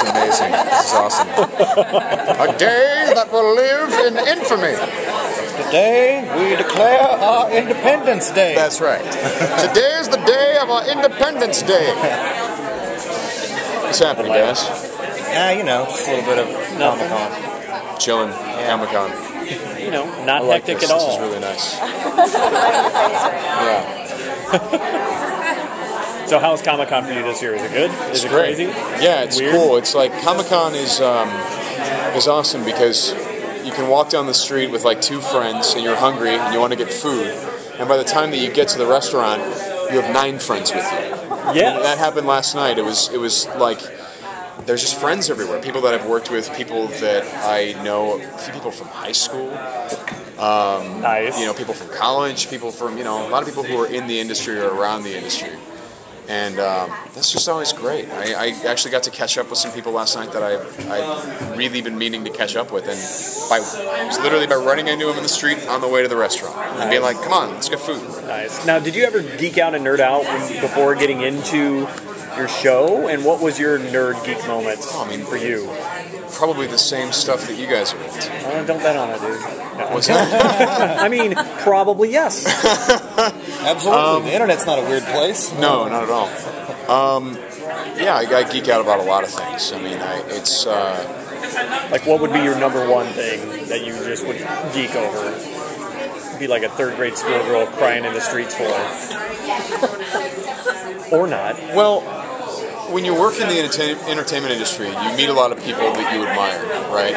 amazing. This is awesome. A day that will live in infamy. Today we declare our Independence Day. That's right. Today is the day of our Independence Day. What's happening, guys? You know, just a little bit of Comic-Con. Chilling. Comic-Con. You know, not hectic this. at all. This is really nice. Yeah. So how's Comic-Con for you this year? Is it good? Is it great. crazy? Yeah, it's Weird? cool. It's like Comic-Con is awesome because you can walk down the street with like two friends and you're hungry and you want to get food, and by the time that you get to the restaurant, you have 9 friends with you. Yeah, that happened last night. It was like there's just friends everywhere. People that I've worked with, people that I know, a few people from high school. Nice. You know, people from college, people from, a lot of people who are in the industry or around the industry. And that's just always great. I actually got to catch up with some people last night that I've really been meaning to catch up with. And it was literally by running into them in the street on the way to the restaurant. And being like, come on, let's get food. Nice. Now, did you ever geek out and nerd out before getting into your show? And what was your nerd geek moment for you? Probably the same stuff that you guys are into. Don't bet on it, dude. No. What's that? I mean, probably yes. Absolutely. The internet's not a weird place. No, not at all. Yeah, I geek out about a lot of things. I mean, it's... Like, what would be your number one thing that you just would geek over? Be like a third-grade schoolgirl crying in the streets for? Or not. Well, when you work in the entertainment industry, you meet a lot of people that you admire, right?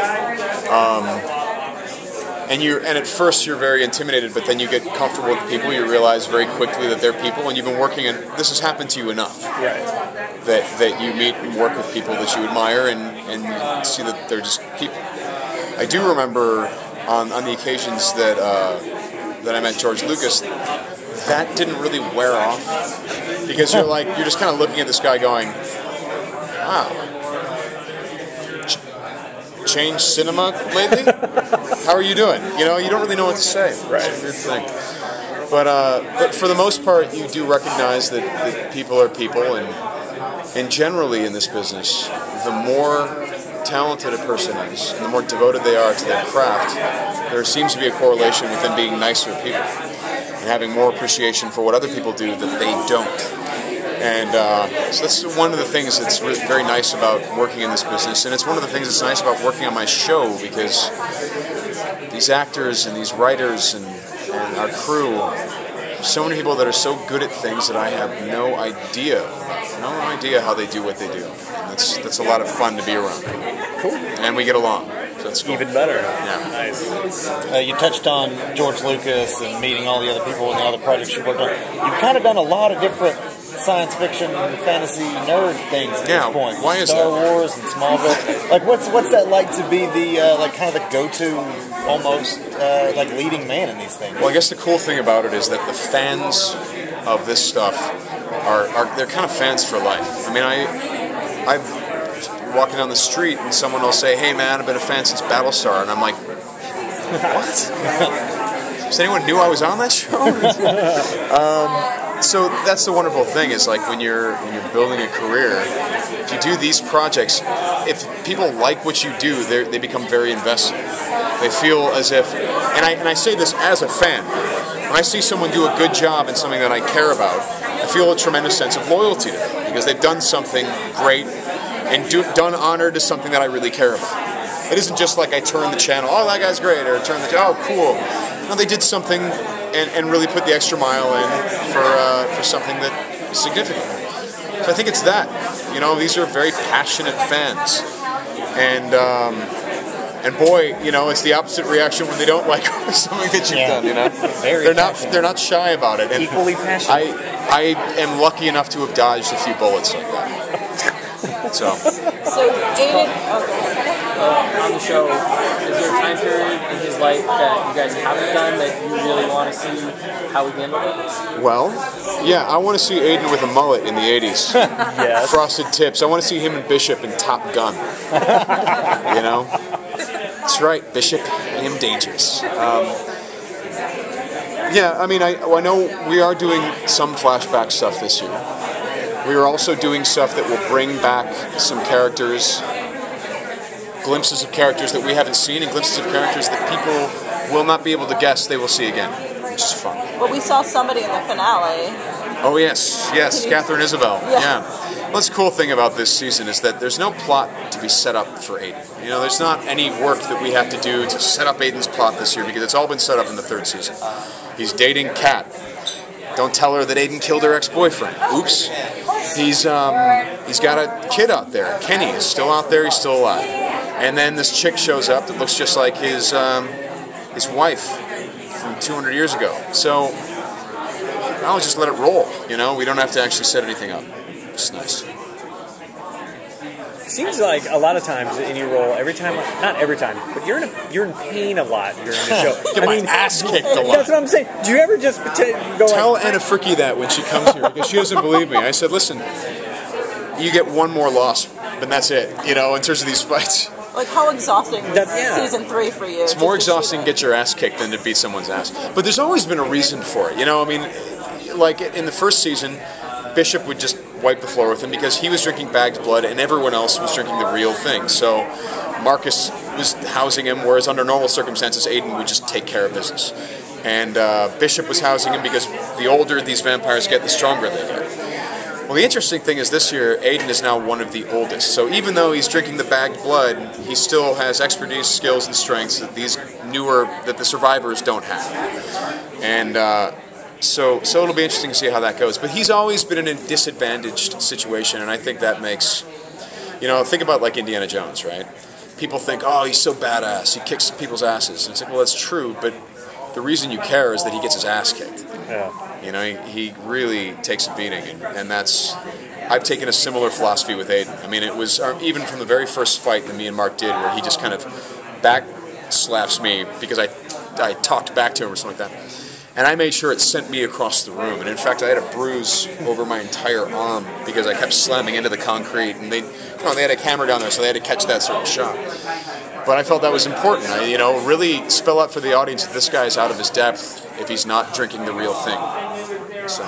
And at first you're very intimidated, but then you get comfortable with the people. You realize very quickly that they're people, and you've been working, and this has happened to you enough, right? That you meet and work with people that you admire, and you see that they're just people. I do remember on the occasions that I met George Lucas, that didn't really wear off, because you're just kind of looking at this guy going, wow. Changed cinema lately? How are you doing? You don't really know what to say. Right. It's a weird thing. But for the most part, you do recognize that people are people, and generally in this business, the more talented a person is, and the more devoted they are to their craft, there seems to be a correlation with them being nicer people and having more appreciation for what other people do that they don't. And so that's one of the things that's very nice about working in this business, and it's one of the things that's nice about working on my show, because these actors and these writers and our crew, so many people that are so good at things that I have no idea how they do what they do. And that's a lot of fun to be around. Cool. And we get along. So that's cool. Even better. Yeah. Nice. You touched on George Lucas and meeting all the other people and the other projects you worked on. You've kind of done a lot of different science fiction, fantasy, nerd things at this point. Why is Star that? Wars and Smallville. Like, what's that like to be the kind of the go-to, almost leading man in these things? Well, I guess the cool thing about it is that the fans of this stuff they're kind of fans for life. I mean, I've walking down the street and someone will say, "Hey, man, I've been a fan since Battlestar," and I'm like, "What? Does anyone knew I was on that show?" So that's the wonderful thing, is like when you're building a career, if you do these projects, if people like what you do, they become very invested. They feel as if, and I say this as a fan, when I see someone do a good job in something that I care about, I feel a tremendous sense of loyalty to them, because they've done something great and done honor to something that I really care about. It isn't just like I turn the channel, oh, that guy's great, or oh, cool. No, they did something and really put the extra mile in for something that is significant. So I think it's that. These are very passionate fans. And boy, it's the opposite reaction when they don't like something that you've done, They're not shy about it. And equally passionate. I am lucky enough to have dodged a few bullets like that. So Aiden, on the show, is there a time period in his life that you guys haven't done that you really want to see how he handled it? Well, yeah, I want to see Aiden with a mullet in the 80s. Yes. Frosted tips. I want to see him and Bishop in Top Gun. That's right, Bishop. I am dangerous. Yeah, I mean, I know we are doing some flashback stuff this year. We are also doing stuff that will bring back some characters glimpses of characters that we haven't seen and glimpses of characters that people will not be able to guess they will see again, which is fun. Well, we saw somebody in the finale. Oh, yes, Catherine Isabel. Yeah. Well, that's the cool thing about this season is that there's no plot to be set up for Aiden. You know, there's not any work that we have to do to set up Aiden's plot this year because it's all been set up in the 3rd season. He's dating Kat. Don't tell her that Aiden killed her ex-boyfriend. Oops. He's got a kid out there. Kenny is still out there. He's still alive. And then this chick shows up that looks just like his wife from 200 years ago. So I'll just let it roll. You know, we don't have to actually set anything up. It's nice. Seems like a lot of times in your role, every time, not every time, but you're in pain a lot during the show. Get my ass kicked a lot. That's what I'm saying. Do you ever just go Tell like, Anna Fricke that when she comes here because she doesn't believe me. I said, listen, you get one more loss, but that's it. You know, in terms of these fights. Like, how exhausting was season 3 for you? It's more exhausting to get your ass kicked than to beat someone's ass. But there's always been a reason for it. You know, I mean, like in the 1st season, Bishop would just wipe the floor with him because he was drinking bagged blood and everyone else was drinking the real thing. So Marcus was housing him, whereas under normal circumstances, Aiden would just take care of business. And Bishop was housing him because the older these vampires get, the stronger they get. Well, the interesting thing is this year, Aiden is now one of the oldest. So even though he's drinking the bagged blood, he still has expertise, skills, and strengths that that the survivors don't have. And so it'll be interesting to see how that goes. But he's always been in a disadvantaged situation, and I think that makes, you know, think about like Indiana Jones, right? People think, oh, he's so badass, he kicks people's asses. And it's like, well, that's true, but the reason you care is that he gets his ass kicked. Yeah. You know, he really takes a beating, and that's. I've taken a similar philosophy with Aiden. I mean, it was even from the very first fight that me and Mark did, where he just kind of back slaps me because I talked back to him or something like that. And I made sure it sent me across the room. And in fact, I had a bruise over my entire arm because I kept slamming into the concrete. And they had a camera down there, so they had to catch that certain shot. But I felt that was important. Really spell out for the audience that this guy's out of his depth if he's not drinking the real thing. So.